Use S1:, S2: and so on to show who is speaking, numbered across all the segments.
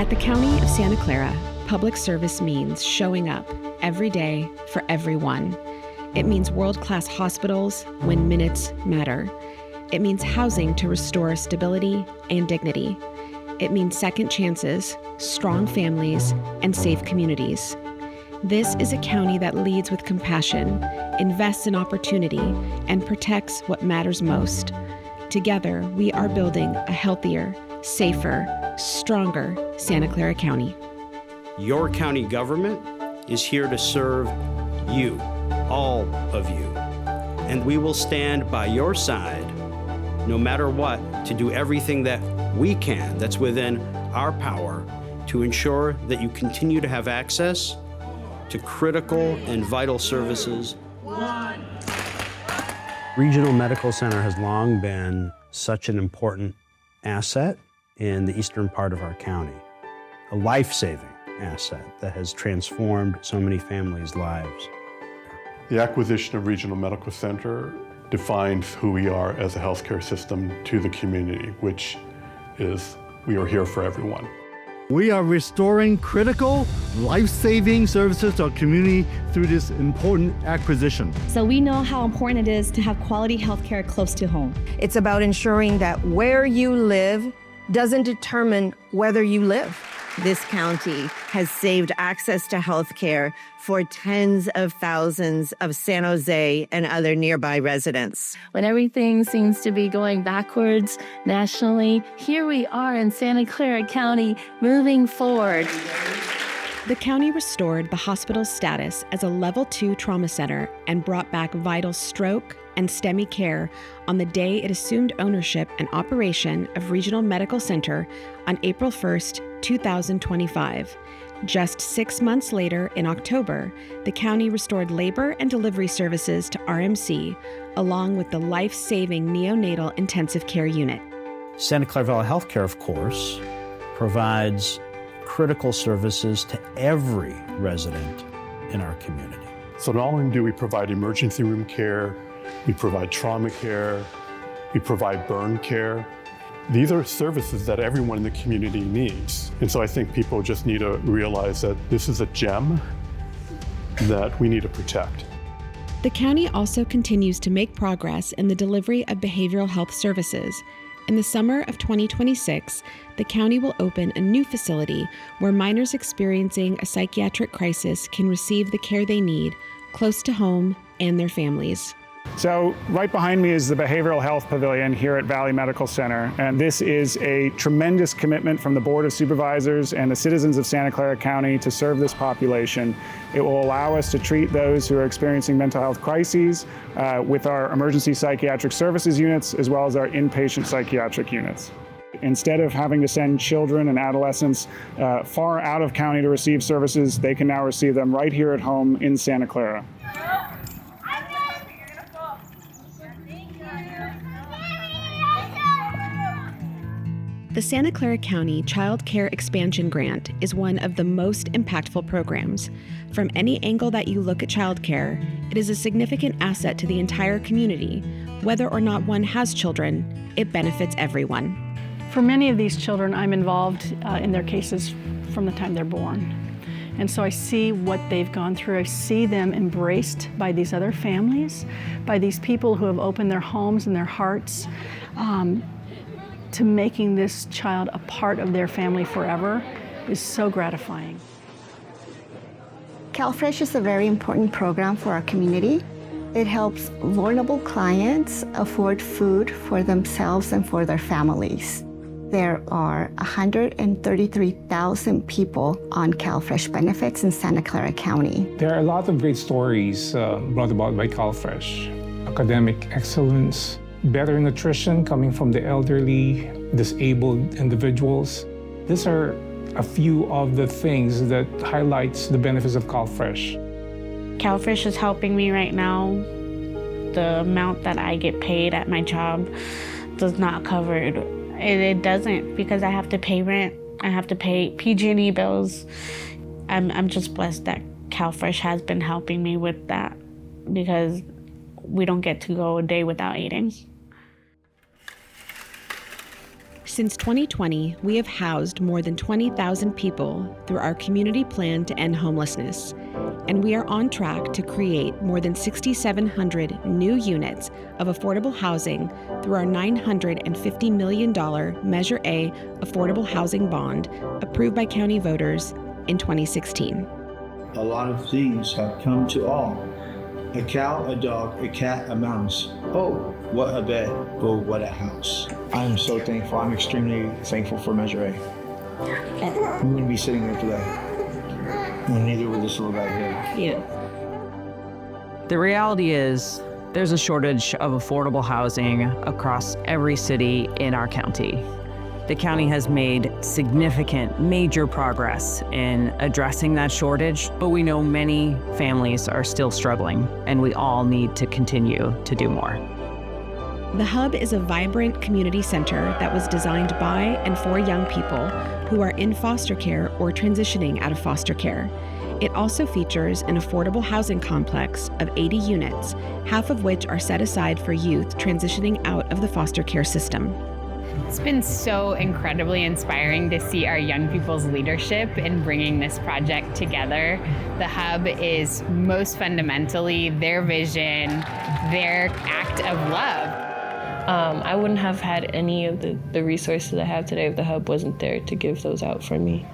S1: At the County of Santa Clara, public service means showing up every day for everyone. It means world-class hospitals when minutes matter. It means housing to restore stability and dignity. It means second chances, strong families, and safe communities. This is a county that leads with compassion, invests in opportunity, and protects what matters most. Together, we are building a healthier, safer, stronger Santa Clara County.
S2: Your county government is here to serve you, all of you. And we will stand by your side, no matter what, to do everything that we can, that's within our power, to ensure that you continue to have access to critical and vital services. Regional Medical Center has long been such an important asset in the eastern part of our county, a life-saving asset that has transformed so many families' lives.
S3: The acquisition of Regional Medical Center defines who we are as a healthcare system to the community, which is we are here for everyone.
S4: We are restoring critical, life-saving services to our community through this important acquisition.
S5: So we know how important it is to have quality healthcare close to home.
S6: It's about ensuring that where you live doesn't determine whether you live. This county has saved access to health care for tens of thousands of San Jose and other nearby residents.
S7: When everything seems to be going backwards nationally, here we are in Santa Clara County moving forward.
S1: The county restored the hospital's status as a Level 2 trauma center and brought back vital stroke and STEMI care on the day it assumed ownership and operation of Regional Medical Center on April 1st, 2025. Just 6 months later, in October, the county restored labor and delivery services to RMC, along with the life-saving neonatal intensive care unit.
S2: Santa Clara Valley Healthcare, of course, provides critical services to every resident in our community.
S3: So not only do we provide emergency room care, we provide trauma care, we provide burn care. These are services that everyone in the community needs. And so I think people just need to realize that this is a gem that we need to protect.
S1: The county also continues to make progress in the delivery of behavioral health services. In the summer of 2026, the county will open a new facility where minors experiencing a psychiatric crisis can receive the care they need close to home and their families.
S8: So right behind me is the Behavioral Health Pavilion here at Valley Medical Center, and this is a tremendous commitment from the Board of Supervisors and the citizens of Santa Clara County to serve this population. It will allow us to treat those who are experiencing mental health crises with our emergency psychiatric services units as well as our inpatient psychiatric units. Instead of having to send children and adolescents far out of county to receive services, they can now receive them right here at home in Santa Clara.
S1: The Santa Clara County Child Care Expansion Grant is one of the most impactful programs. From any angle that you look at child care, it is a significant asset to the entire community. Whether or not one has children, it benefits everyone.
S9: For many of these children, I'm involved in their cases from the time they're born. And so I see what they've gone through. I see them embraced by these other families, by these people who have opened their homes and their hearts to making this child a part of their family forever is so gratifying.
S10: CalFresh is a very important program for our community. It helps vulnerable clients afford food for themselves and for their families. There are 133,000 people on CalFresh benefits in Santa Clara County.
S11: There are a lot of great stories brought about by CalFresh. Academic excellence, better nutrition coming from the elderly, disabled individuals. These are a few of the things that highlights the benefits of CalFresh.
S12: CalFresh is helping me right now. The amount that I get paid at my job does not cover it. It doesn't, because I have to pay rent, I have to pay PG&E bills. I'm just blessed that CalFresh has been helping me with that, because we don't get to go a day without eating.
S1: Since 2020, we have housed more than 20,000 people through our community plan to end homelessness, and we are on track to create more than 6,700 new units of affordable housing through our $950 million Measure A affordable housing bond approved by county voters in 2016.
S13: A lot of things have come to all. A cow, a dog, a cat, a mouse. Oh, what a bed. Oh, what a house. I am so thankful. I'm extremely thankful for Measure A. We wouldn't be sitting here today. And neither would this little guy here.
S14: Yeah. The reality is there's a shortage of affordable housing across every city in our county. The county has made significant, major progress in addressing that shortage, but we know many families are still struggling, and we all need to continue to do more.
S1: The Hub is a vibrant community center that was designed by and for young people who are in foster care or transitioning out of foster care. It also features an affordable housing complex of 80 units, half of which are set aside for youth transitioning out of the foster care system.
S15: It's been so incredibly inspiring to see our young people's leadership in bringing this project together. The Hub is most fundamentally their vision, their act of love.
S16: I wouldn't have had any of the resources I have today if the Hub wasn't there to give those out for me.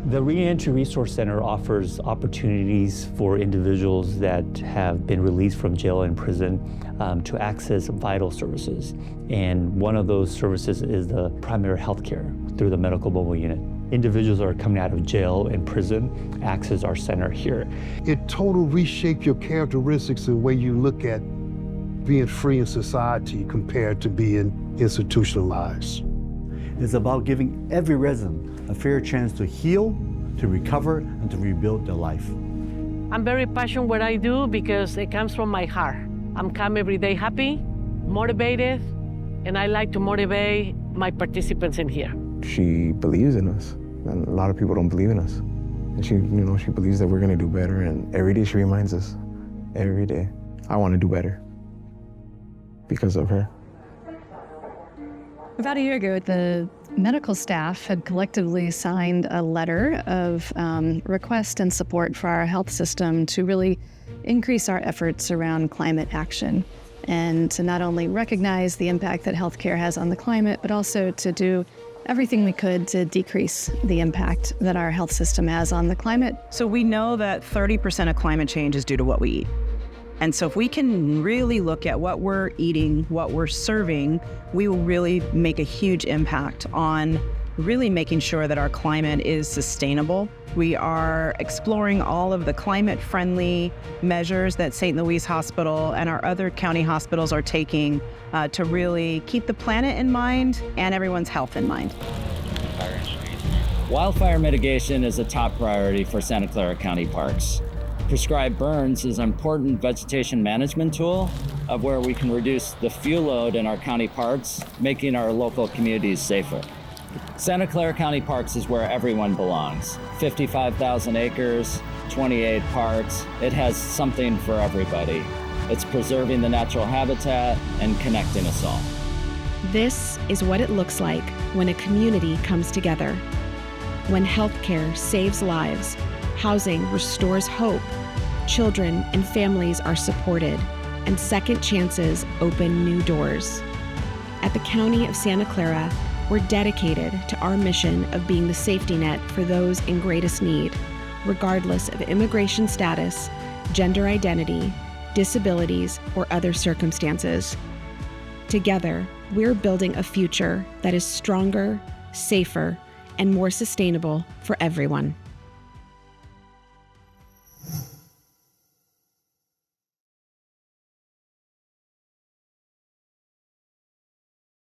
S17: The Reentry Resource Center offers opportunities for individuals that have been released from jail and prison to access vital services. And one of those services is the primary health care through the medical mobile unit. Individuals that are coming out of jail and prison access our center here.
S18: It totally reshapes your characteristics and the way you look at being free in society compared to being institutionalized.
S4: It's about giving every resident a fair chance to heal, to recover, and to rebuild their life.
S19: I'm very passionate what I do because it comes from my heart. I'm come every day happy, motivated, and I like to motivate my participants in here.
S20: She believes in us, and a lot of people don't believe in us. And she believes that we're gonna do better, and every day she reminds us, every day, I wanna do better because of her.
S21: About a year ago, the medical staff had collectively signed a letter of request and support for our health system to really increase our efforts around climate action and to not only recognize the impact that healthcare has on the climate, but also to do everything we could to decrease the impact that our health system has on the climate.
S22: So we know that 30% of climate change is due to what we eat. And so if we can really look at what we're eating, what we're serving, we will really make a huge impact on really making sure that our climate is sustainable. We are exploring all of the climate-friendly measures that St. Louis Hospital and our other county hospitals are taking to really keep the planet in mind and everyone's health in mind.
S23: Wildfire mitigation is a top priority for Santa Clara County Parks. Prescribed burns is an important vegetation management tool of where we can reduce the fuel load in our county parks, making our local communities safer. Santa Clara County Parks is where everyone belongs. 55,000 acres, 28 parks. It has something for everybody. It's preserving the natural habitat and connecting us all.
S1: This is what it looks like when a community comes together. When healthcare saves lives, housing restores hope, children and families are supported, and second chances open new doors. At the County of Santa Clara, we're dedicated to our mission of being the safety net for those in greatest need, regardless of immigration status, gender identity, disabilities, or other circumstances. Together, we're building a future that is stronger, safer, and more sustainable for everyone.